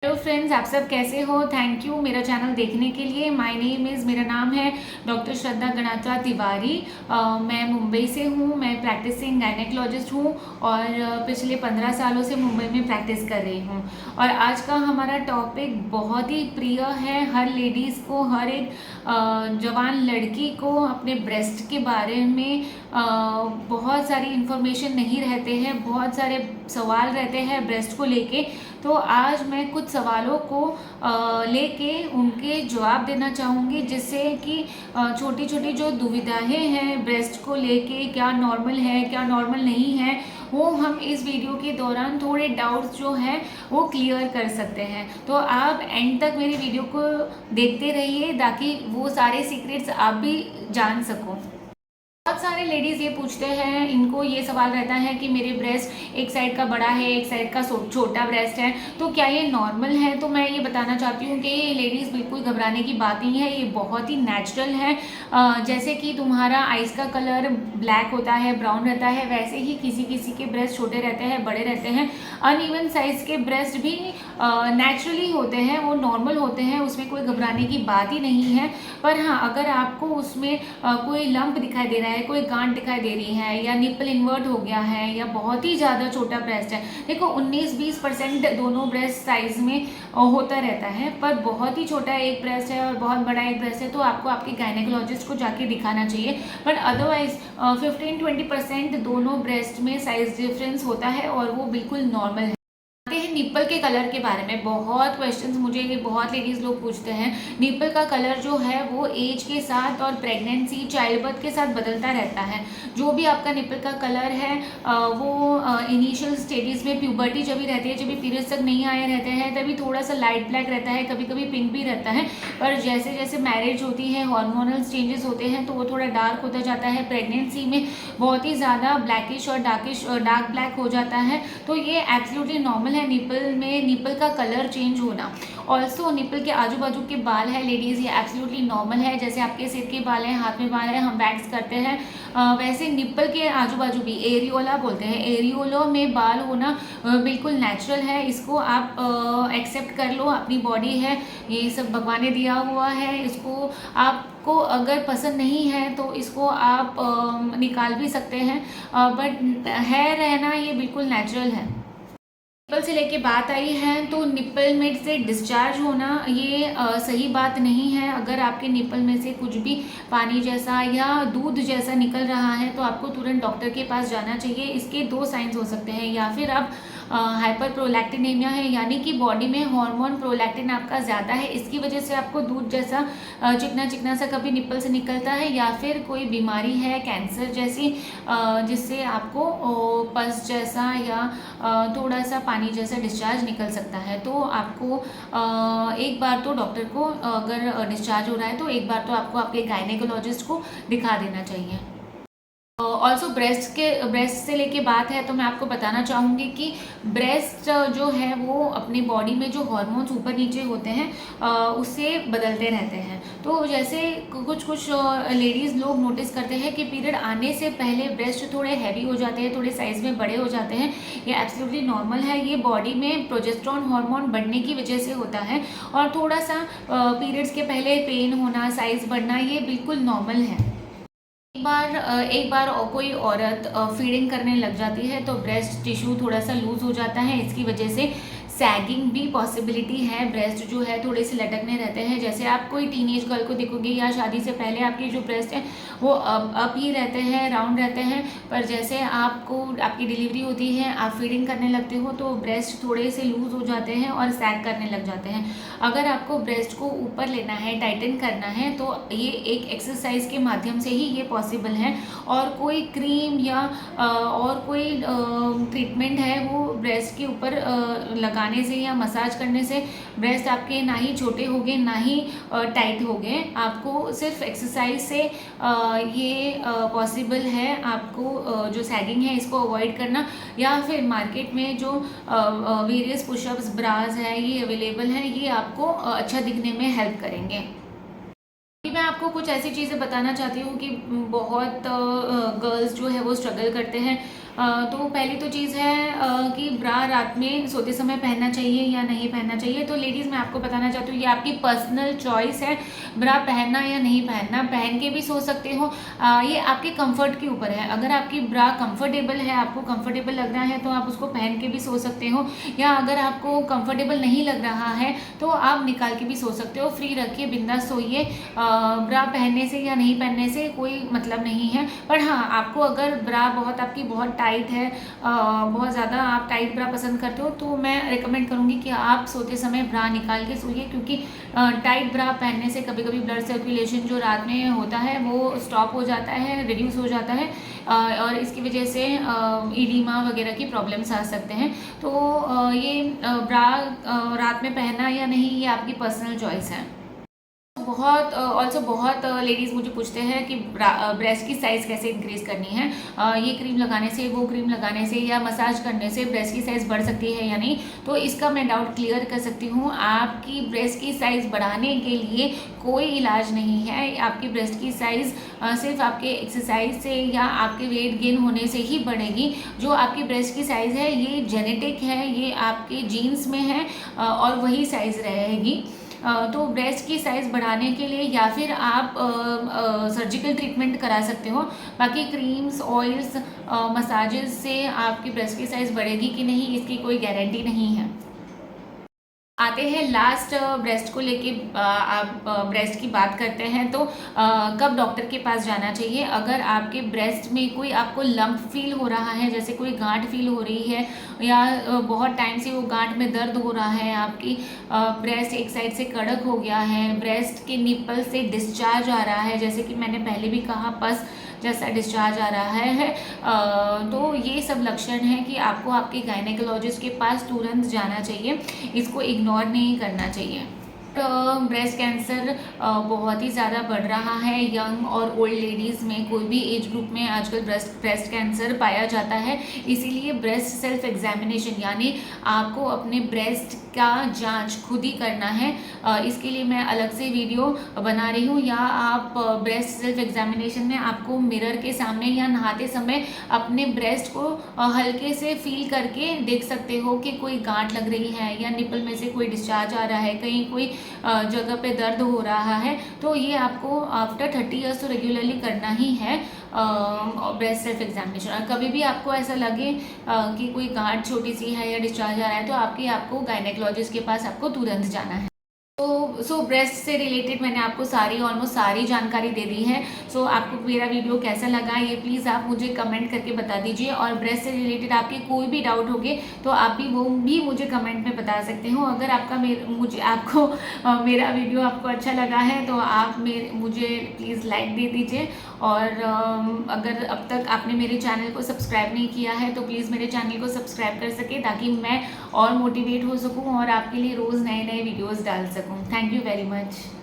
Hello friends, आप सब कैसे हो। थैंक यू मेरा चैनल देखने के लिए। माय नेम इज़, मेरा नाम है डॉक्टर श्रद्धा गणात्रा तिवारी। मैं मुंबई से हूँ। मैं प्रैक्टिसिंग गायनेकोलॉजिस्ट हूँ और पिछले 15 सालों से मुंबई में प्रैक्टिस कर रही हूँ। और आज का हमारा टॉपिक बहुत ही प्रिय है हर लेडीज़ को, हर एक जवान लड़की को अपने ब्रेस्ट के बारे में बहुत सारी इन्फॉर्मेशन नहीं रहते हैं, बहुत सारे सवाल रहते हैं ब्रेस्ट को लेके। तो आज मैं कुछ सवालों को लेके उनके जवाब देना चाहूँगी, जिससे कि छोटी छोटी जो दुविधाएं हैं ब्रेस्ट को लेके, क्या नॉर्मल है क्या नॉर्मल नहीं है, वो हम इस वीडियो के दौरान थोड़े डाउट्स जो हैं वो क्लियर कर सकते हैं। तो आप एंड तक मेरी वीडियो को देखते रहिए ताकि वो सारे सीक्रेट्स आप भी जान सको। बहुत सारे लेडीज़ ये पूछते हैं, इनको ये सवाल रहता है कि मेरे ब्रेस्ट एक साइड का बड़ा है, एक साइड का छोटा ब्रेस्ट है, तो क्या ये नॉर्मल है। तो मैं ये बताना चाहती हूँ कि ये लेडीज़ बिल्कुल घबराने की बात नहीं है, ये बहुत ही नेचुरल है। जैसे कि तुम्हारा आइज़ का कलर ब्लैक होता है, ब्राउन रहता है, वैसे ही किसी किसी के ब्रेस्ट छोटे रहते हैं, बड़े रहते हैं। अनइवन साइज़ के ब्रेस्ट भी नेचुरली होते हैं, वो नॉर्मल होते हैं, उसमें कोई घबराने की बात ही नहीं है। पर हाँ, अगर आपको उसमें कोई लंप दिखाई दे रहा है, कोई गांठ दिखाई दे रही है, या निपल इन्वर्ट हो गया है, या बहुत ही ज़्यादा छोटा ब्रेस्ट है, देखो 19-20% दोनों ब्रेस्ट साइज में होता रहता है, पर बहुत ही छोटा एक ब्रेस्ट है और बहुत बड़ा एक ब्रेस्ट है तो आपको आपके गायनेकोलॉजिस्ट को जाके दिखाना चाहिए। बट अदरवाइज 15-20% दोनों ब्रेस्ट में साइज डिफरेंस होता है और वो बिल्कुल नॉर्मल है। निप्पल के कलर के बारे में बहुत क्वेश्चंस मुझे ये बहुत लेडीज़ लोग पूछते हैं। निप्पल का कलर जो है वो एज के साथ और प्रेगनेंसी, चाइल्ड बर्थ के साथ बदलता रहता है। जो भी आपका निप्पल का कलर है वो इनिशियल स्टेजेस में, प्यूबर्टी जब भी रहती है, जब भी पीरियड्स तक नहीं आए रहते हैं, तभी थोड़ा सा लाइट ब्लैक रहता है, कभी कभी पिंक भी रहता है। पर जैसे जैसे मैरिज होती है, हार्मोनल चेंजेस होते हैं, तो वो थोड़ा डार्क होता जाता है। प्रेगनेंसी में बहुत ही ज़्यादा ब्लैकिश और डार्क ब्लैक हो जाता है। तो ये एब्सोल्युटली नॉर्मल है निपल में निपल का कलर चेंज होना। ऑल्सो निपल के आजू बाजू के बाल है लेडीज़, ये एब्सोल्युटली नॉर्मल है। जैसे आपके सिर के बाल हैं, हाथ में बाल है, हम वैक्स करते हैं, वैसे निपल के आजू बाजू भी एरियोला बोलते हैं, एरियोलो में बाल होना बिल्कुल नेचुरल है। इसको आप एक्सेप्ट कर लो, अपनी बॉडी है, ये सब भगवान ने दिया हुआ है। इसको आपको अगर पसंद नहीं है तो इसको आप निकाल भी सकते हैं, बट है रहना ये बिल्कुल नेचुरल है। निप्पल से लेके बात आई है तो निप्पल में से डिस्चार्ज होना ये सही बात नहीं है। अगर आपके निप्पल में से कुछ भी पानी जैसा या दूध जैसा निकल रहा है तो आपको तुरंत डॉक्टर के पास जाना चाहिए। इसके दो साइंस हो सकते हैं, या फिर आप हाइपर प्रोलैक्टिनेमिया है, यानी कि बॉडी में हार्मोन प्रोलैक्टिन आपका ज़्यादा है, इसकी वजह से आपको दूध जैसा चिकना चिकना सा कभी निप्पल से निकलता है, या फिर कोई बीमारी है कैंसर जैसी, जिससे आपको पस जैसा या थोड़ा सा पानी जैसा डिस्चार्ज निकल सकता है। तो आपको एक बार तो डॉक्टर को, अगर डिस्चार्ज हो रहा है तो एक बार तो आपको आपके गायनेकोलॉजिस्ट को दिखा देना चाहिए। ऑल्सो ब्रेस्ट से लेके बात है तो मैं आपको बताना चाहूँगी कि ब्रेस्ट जो है वो अपनी बॉडी में जो हार्मोन्स ऊपर नीचे होते हैं उससे बदलते रहते हैं। तो जैसे कुछ कुछ लेडीज़ लोग नोटिस करते हैं कि पीरियड आने से पहले ब्रेस्ट थोड़े हैवी हो जाते हैं, थोड़े साइज़ में बड़े हो जाते हैं। ये एब्सोल्युटली नॉर्मल है, ये बॉडी में प्रोजेस्टेरॉन हार्मोन बढ़ने की वजह से होता है। और थोड़ा सा पीरियड्स के पहले पेन होना, साइज़ बढ़ना, ये बिल्कुल नॉर्मल है। एक बार कोई औरत फीडिंग करने लग जाती है तो ब्रेस्ट टिश्यू थोड़ा सा लूज हो जाता है, इसकी वजह से सैगिंग भी पॉसिबिलिटी है। ब्रेस्ट जो है थोड़े से लटकने रहते हैं। जैसे आप कोई टीनेज गर्ल को देखोगे या शादी से पहले आपके जो ब्रेस्ट हैं वो अप ही रहते हैं, राउंड रहते हैं, पर जैसे आपको आपकी डिलीवरी होती है, आप फीडिंग करने लगते हो तो ब्रेस्ट थोड़े से लूज हो जाते हैं और सैग करने लग जाते हैं। अगर आपको ब्रेस्ट को ऊपर लेना है, टाइटन करना है, तो ये एक एक्सरसाइज के माध्यम से ही ये पॉसिबल है। और कोई क्रीम या और कोई ट्रीटमेंट है वो ब्रेस्ट के ऊपर लगाने से या मसाज करने से ब्रेस्ट आपके ना ही छोटे होंगे ना ही टाइट होंगे। आपको सिर्फ एक्सरसाइज से ये पॉसिबल है। आपको जो सैगिंग है इसको अवॉइड करना, या फिर मार्केट में जो वेरियस पुशअप्स ब्रास है ये अवेलेबल है, ये आपको अच्छा दिखने में हेल्प करेंगे। मैं आपको कुछ ऐसी चीज़ें बताना चाहती हूँ कि बहुत गर्ल्स जो है वो स्ट्रगल करते हैं तो पहली तो चीज़ है कि ब्रा रात में सोते समय पहनना चाहिए या नहीं पहनना चाहिए। तो लेडीज़, मैं आपको बताना चाहती हूँ, ये आपकी पर्सनल चॉइस है, ब्रा पहनना या नहीं पहनना। पहन के भी सो सकते हो, ये आपके कंफर्ट के ऊपर है। अगर आपकी ब्रा कंफर्टेबल है, आपको कंफर्टेबल लग रहा है, तो आप उसको पहन के भी सो सकते हो, या अगर आपको कंफर्टेबल नहीं लग रहा है तो आप निकाल के भी सो सकते हो। फ्री रखिए, बिंदास सोइए। ब्रा पहनने से या नहीं पहनने से कोई मतलब नहीं है। पर हाँ, आपको अगर ब्रा बहुत आपकी बहुत टाइट है, बहुत ज़्यादा आप टाइट ब्रा पसंद करते हो, तो मैं रिकमेंड करूँगी कि आप सोते समय ब्रा निकाल के सोइए, क्योंकि टाइट ब्रा पहनने से कभी कभी ब्लड सर्कुलेशन जो रात में होता है वो स्टॉप हो जाता है, रिड्यूस हो जाता है, और इसकी वजह से ईडिमा वगैरह की प्रॉब्लम्स आ सकते हैं। तो ये ब्रा रात में पहनना या नहीं, ये आपकी पर्सनल चॉइस है। बहुत ऑल्सो बहुत लेडीज़ मुझे पूछते हैं कि ब्रेस्ट की साइज़ कैसे इंक्रीज़ करनी है, ये क्रीम लगाने से, वो क्रीम लगाने से, या मसाज करने से ब्रेस्ट की साइज़ बढ़ सकती है या नहीं। तो इसका मैं डाउट क्लियर कर सकती हूँ। आपकी ब्रेस्ट की साइज़ बढ़ाने के लिए कोई इलाज नहीं है। आपकी ब्रेस्ट की साइज़ सिर्फ आपके एक्सरसाइज से या आपके वेट गेन होने से ही बढ़ेगी। जो आपकी ब्रेस्ट की साइज़ है ये जेनेटिक है, ये आपके जीन्स में है, और वही साइज़ रहेगी। तो ब्रेस्ट की साइज़ बढ़ाने के लिए या फिर आप सर्जिकल ट्रीटमेंट करा सकते हो। बाकी क्रीम्स, ऑयल्स, मसाजेस से आपकी ब्रेस्ट की साइज़ बढ़ेगी कि नहीं, इसकी कोई गारंटी नहीं है। आते हैं लास्ट ब्रेस्ट को लेके, आप ब्रेस्ट की बात करते हैं तो कब डॉक्टर के पास जाना चाहिए। अगर आपके ब्रेस्ट में कोई आपको लंप फील हो रहा है, जैसे कोई गांठ फील हो रही है, या बहुत टाइम से वो गांठ में दर्द हो रहा है, आपकी ब्रेस्ट एक साइड से कड़क हो गया है, ब्रेस्ट के निप्पल से डिस्चार्ज आ रहा है, जैसे कि मैंने पहले भी कहा, पस जैसा डिस्चार्ज आ रहा है, तो ये सब लक्षण है कि आपको आपके गायनेकोलॉजिस्ट के पास तुरंत जाना चाहिए। इसको इग्नोर नहीं करना चाहिए। ब्रेस्ट कैंसर बहुत ही ज़्यादा बढ़ रहा है यंग और ओल्ड लेडीज़ में, कोई भी एज ग्रुप में आजकल ब्रेस्ट कैंसर पाया जाता है। इसीलिए ब्रेस्ट सेल्फ एग्जामिनेशन, यानी आपको अपने ब्रेस्ट का जांच खुद ही करना है। इसके लिए मैं अलग से वीडियो बना रही हूँ, या आप ब्रेस्ट सेल्फ एग्जामिनेशन में आपको मिरर के सामने या नहाते समय अपने ब्रेस्ट को हल्के से फील करके देख सकते हो कि कोई गांठ लग रही है, या निपल में से कोई डिस्चार्ज आ रहा है, कहीं कोई जगह पे दर्द हो रहा है। तो ये आपको आफ्टर 30 ईयर्स तो रेगुलरली करना ही है ब्रेस्ट सेल्फ एग्जामिनेशन। और कभी भी आपको ऐसा लगे कि कोई गांठ छोटी सी है या डिस्चार्ज आ रहा है, तो आपको गायनेकोलॉजिस्ट के पास आपको तुरंत जाना है। सो ब्रेस्ट से रिलेटेड मैंने आपको ऑलमोस्ट सारी जानकारी दे दी है। आपको मेरा वीडियो कैसा लगा ये प्लीज़ आप मुझे कमेंट करके बता दीजिए। और ब्रेस्ट से रिलेटेड आपके कोई भी डाउट होंगे तो आप वो भी मुझे कमेंट में बता सकते हो। अगर आपको मेरा वीडियो आपको अच्छा लगा है तो आप मुझे प्लीज़ लाइक दे दीजिए। और अगर अब तक आपने मेरे चैनल को सब्सक्राइब नहीं किया है तो प्लीज़ मेरे चैनल को सब्सक्राइब कर सके, ताकि मैं और मोटिवेट हो सकूँ और आपके लिए रोज़ नए नए वीडियोज़ डाल सकूँ। Thank you very much.